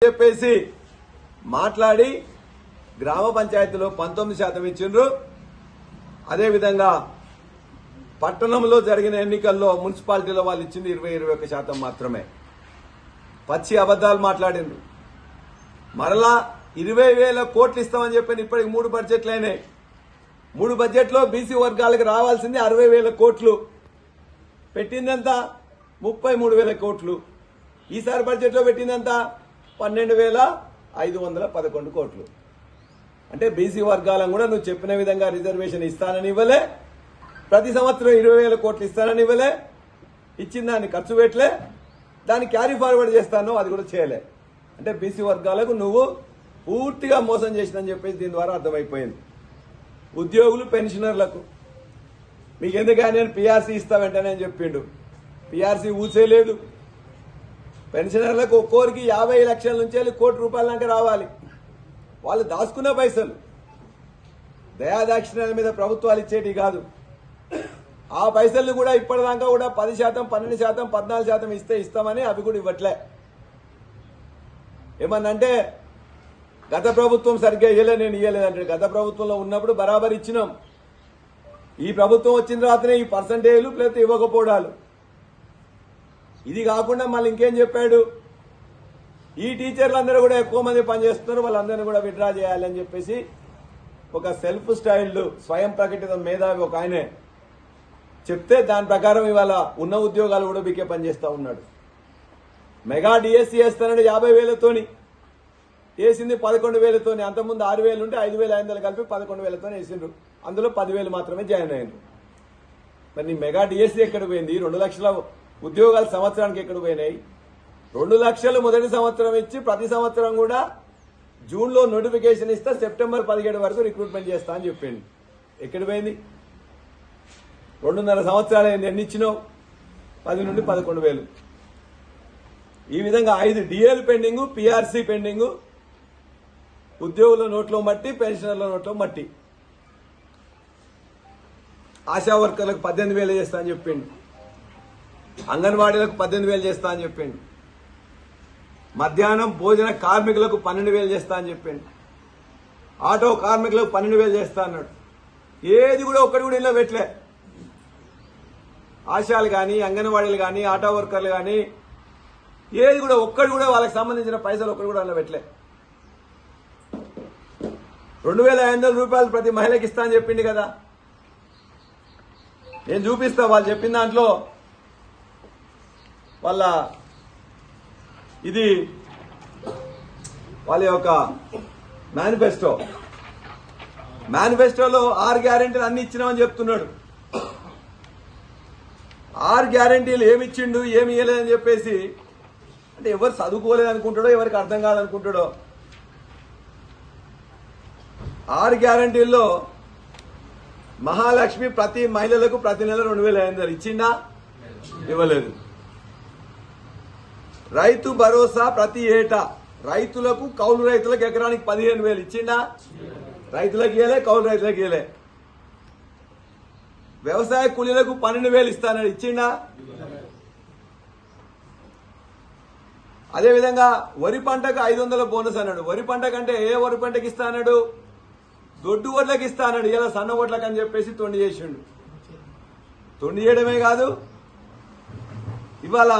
చెప్పేసి మాట్లాడి గ్రామ పంచాయతీలో 19% ఇచ్చిండ్రు. అదేవిధంగా పట్టణంలో జరిగిన ఎన్నికల్లో మున్సిపాలిటీలో వాళ్ళు ఇచ్చింది 20-21% మాత్రమే. పచ్చి అబద్దాలు మాట్లాడిండ్రు. మరలా 20,000 కోట్లు ఇస్తామని చెప్పి ఇప్పటికి 3 బడ్జెట్లు అయినాయి. 3 బడ్జెట్లో బీసీ వర్గాలకు రావాల్సింది 60,000 కోట్లు, పెట్టిందంతా 33,000 కోట్లు. ఈసారి బడ్జెట్లో పెట్టిందంతా 12,511 కోట్లు. అంటే బీసీ వర్గాలను కూడా నువ్వు చెప్పిన విధంగా రిజర్వేషన్ ఇస్తానని ఇవ్వలే, ప్రతి సంవత్సరం 20,000 కోట్లు ఇస్తానని ఇవ్వలే, ఇచ్చిన దాన్ని ఖర్చు పెట్టలే, దాన్ని క్యారీ ఫార్వర్డ్ చేస్తాను అది కూడా చేయలే. అంటే బీసీ వర్గాలకు నువ్వు పూర్తిగా మోసం చేసినని చెప్పేసి దీని ద్వారా అర్థమైపోయింది. ఉద్యోగులు పెన్షనర్లకు మీకు ఎందుకని నేను పీఆర్సీ ఇస్తా వెంటనే అని చెప్పిండు. పీఆర్సీ ఊసేలేదు. పెన్షనర్లకు ఒక్కోరికి 50 లక్షల నుంచి వెళ్ళి ₹1 కోటి దాకా రావాలి. వాళ్ళు దాచుకున్న పైసలు దయాదాక్షిణ్యాల మీద ప్రభుత్వాలు ఇచ్చేటి కాదు. ఆ పైసలు కూడా ఇప్పటిదాకా కూడా 10%, 12%, 14% ఇస్తే ఇస్తామని అవి కూడా ఇవ్వట్లే. ఏమన్నంటే గత ప్రభుత్వం సరిగ్గా ఇయ్యలే, నేను ఇయ్యలేదంటే గత ప్రభుత్వంలో ఉన్నప్పుడు బరాబర్ ఇచ్చినాం. ఈ ప్రభుత్వం వచ్చిన తర్వాతనే ఈ పర్సంటేజ్లు లేకపోతే ఇవ్వకపోవడాలు. ఇది కాకుండా మళ్ళీ ఇంకేం చెప్పాడు, ఈ టీచర్లందరూ కూడా ఎక్కువ మంది పనిచేస్తున్నారు, వాళ్ళందరినీ కూడా విత్డ్రా చేయాలని చెప్పేసి ఒక సెల్ఫ్ స్టైల్డ్ స్వయం ప్రకటిత మేధావి ఒక ఆయనే చెప్తే దాని ప్రకారం ఇవాళ ఉన్న ఉద్యోగాలు కూడా బీకే పనిచేస్తా ఉన్నాడు. మెగా డిఎస్సీ వేస్తానని 50,000తోని వేసింది 11,000తోని. అంతకుముందు 6,000 ఉంటే 5,500 కలిపి 11,000తోని వేసిండ్రు. అందులో 10,000 మాత్రమే జాయిన్ అయ్యారు. మరి నీ మెగా డిఎస్సీ ఎక్కడ పోయింది? 2 లక్షల ఉద్యోగాలు సంవత్సరానికి ఎక్కడ పోయినాయి? 2 లక్షలు మొదటి సంవత్సరం ఇచ్చి ప్రతి సంవత్సరం కూడా జూన్లో నోటిఫికేషన్ ఇస్తా సెప్టెంబర్ 17 వరకు రిక్రూట్మెంట్ చేస్తా అని చెప్పింది. ఎక్కడ పోయింది? 2.5 సంవత్సరాలు ఎన్ని ఇచ్చినావు? 10 నుండి 11,000. ఈ విధంగా 5 డిఏలు పెండింగ్, పీఆర్సీ పెండింగ్, ఉద్యోగుల నోట్లో మట్టి, పెన్షనర్ల నోట్లో మట్టి. ఆశా వర్కర్లకు 18,000 చేస్తా అని చెప్పిండు. అంగన్వాడీలకు 18,000 చేస్తా అని చెప్పిండు. మధ్యాహ్నం భోజన కార్మికులకు 12,000 చేస్తా అని చెప్పిండు. ఆటో కార్మికులకు 12,000 చేస్తా అన్నాడు. ఏది కూడా ఒక్కటి కూడా ఇలా పెట్టలే. ఆశాలు కానీ, అంగన్వాడీలు కానీ, ఆటో వర్కర్లు కానీ ఏది కూడా ఒక్కటి కూడా వాళ్ళకి సంబంధించిన పైసలు ఒక్కటి కూడా అలా పెట్టలే. 2,500 రూపాయలు ప్రతి మహిళకి ఇస్తా అని చెప్పింది కదా. నేను చూపిస్తా వాళ్ళు చెప్పిన దాంట్లో. ఇది వాళ్ళ యొక్క మేనిఫెస్టోలో 6 గ్యారెంటీలు అన్ని ఇచ్చినామని చెప్తున్నాడు. 6 గ్యారెంటీలు ఏమి ఇచ్చిండు, ఏమి ఇవ్వలేదని చెప్పేసి అంటే ఎవరు చదువుకోలేదు అనుకుంటాడో, ఎవరికి అర్థం కాదనుకుంటాడో. 6 గ్యారెంటీల్లో మహాలక్ష్మి ప్రతి మహిళలకు ప్రతి నెల 2,500 ఇచ్చిండా? ఇవ్వలేదు. రైతు భరోసా ప్రతి ఏటా రైతులకు, కౌలు రైతులకు ఎకరానికి 15,000 ఇచ్చిండా? రైతులకు ఇవ్వలే, కౌలు రైతులకు ఇవ్వలే. వ్యవసాయ కూలీలకు 12,000 ఇస్తానని ఇచ్చిండా? అదేవిధంగా వరి పంటకు 500 బోనస్ అన్నాడు. వరి పంట కంటే ఏ వరి పంటకి ఇస్తా అన్నాడు? దొడ్డు ఓట్లకి ఇస్తా అన్నాడు. ఇలా సన్న ఓట్లకు అని చెప్పేసి తొండి చేసిండు. తొండి చేయడమే కాదు, ఇవాళ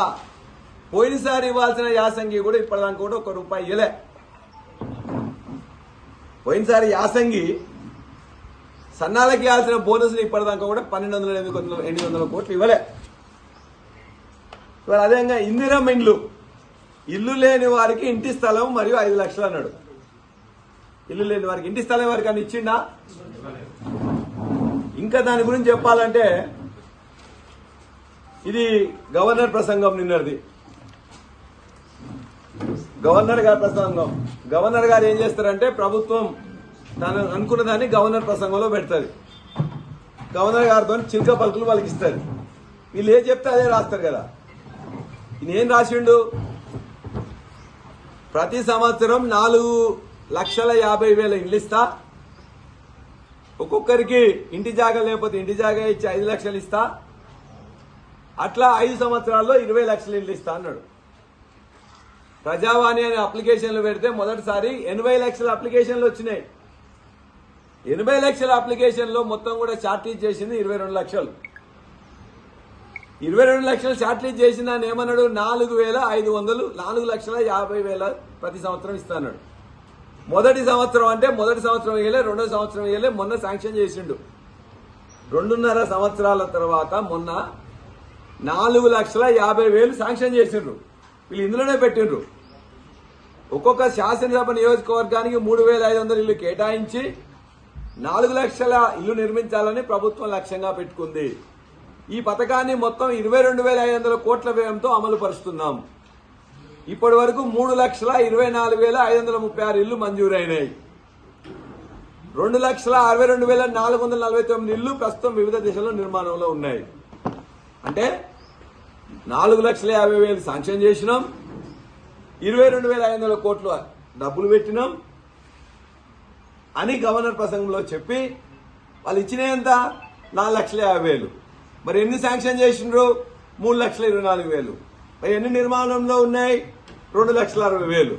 పోయినసారి ఇవ్వాల్సిన యాసంగి కూడా ఇప్పటిదాకా కూడా ₹1 ఇవ్వలే. పోయినసారి యాసంగి సన్నాలకి ఇవ్వాల్సిన బోనస్ని ఇప్పటిదాకా కూడా 1,200-800 కోట్లు ఇవ్వలే. ఇవాళ అదేవిధంగా ఇందిరమ్మ ఇల్లు లేని వారికి ఇంటి స్థలం మరియు 5 లక్షలు అన్నాడు. ఇల్లు లేని వారికి ఇంటి స్థలం వారికి అని ఇచ్చిండా? ఇంకా దాని గురించి చెప్పాలంటే ఇది గవర్నర్ ప్రసంగం నిన్నది. గవర్నర్ గారి ప్రసంగం. గవర్నర్ గారు ఏం చేస్తారంటే ప్రభుత్వం తను అనుకున్న దాన్ని గవర్నర్ ప్రసంగంలో పెడతారు. గవర్నర్ గారితో చిలుక పలుకులు వాళ్ళకి ఇస్తారు. వీళ్ళు ఏం చెప్తే అదే రాస్తారు కదా. ఈయన ఏం రాసిండు? ప్రతి సంవత్సరం 4,50,000 ఇల్లు ఇస్తా, ఒక్కొక్కరికి ఇంటి జాగా లేకపోతే ఇంటి జాగా ఇచ్చి 5 లక్షలు ఇస్తా, అట్లా 5 సంవత్సరాల్లో 20 లక్షల ఇల్లు ఇస్తా అన్నాడు. ప్రజావాణి అనే అప్లికేషన్లు పెడితే మొదటిసారి 80 లక్షల అప్లికేషన్లు వచ్చినాయి. 80 లక్షల అప్లికేషన్లో మొత్తం కూడా షార్ట్ లిస్ట్ చేసింది 22 లక్షలు. 22 లక్షలు షార్ట్ లిస్ట్ చేసిన ఏమన్నాడు, 4,500 4,50,000 ప్రతి సంవత్సరం ఇస్తాడు. మొదటి సంవత్సరం వేయలే, రెండో సంవత్సరం వేయలే, మొన్న శాంక్షన్ చేసిండు. 2.5 సంవత్సరాల తర్వాత మొన్న 4,50,000 శాంక్షన్ చేసిండ్రు. వీళ్ళు ఇందులోనే పెట్టిండ్రు. ఒక్కొక్క శాసనసభ నియోజకవర్గానికి 3,500 ఇల్లు కేటాయించి 4 లక్షల ఇల్లు నిర్మించాలని ప్రభుత్వం లక్ష్యంగా పెట్టుకుంది. ఈ పథకాన్ని మొత్తం 22,500 కోట్ల వ్యయంతో అమలు పరుస్తున్నాం. ఇప్పటి వరకు 3,24,536 ఇల్లు మంజూరైనాయి. 2,62,449 ఇల్లు ప్రస్తుతం వివిధ దిశలో నిర్మాణంలో ఉన్నాయి. అంటే 4,50,000 శాంక్షన్ చేసినాం, 22,500 కోట్లు డబ్బులు పెట్టినాం అని గవర్నర్ ప్రసంగంలో చెప్పి వాళ్ళు ఇచ్చిన ఎంత 4,50,000. మరి ఎన్ని శాంక్షన్ చేసిండ్రు? 3,24,000. మరి ఎన్ని నిర్మాణంలో ఉన్నాయి? 2,60,000.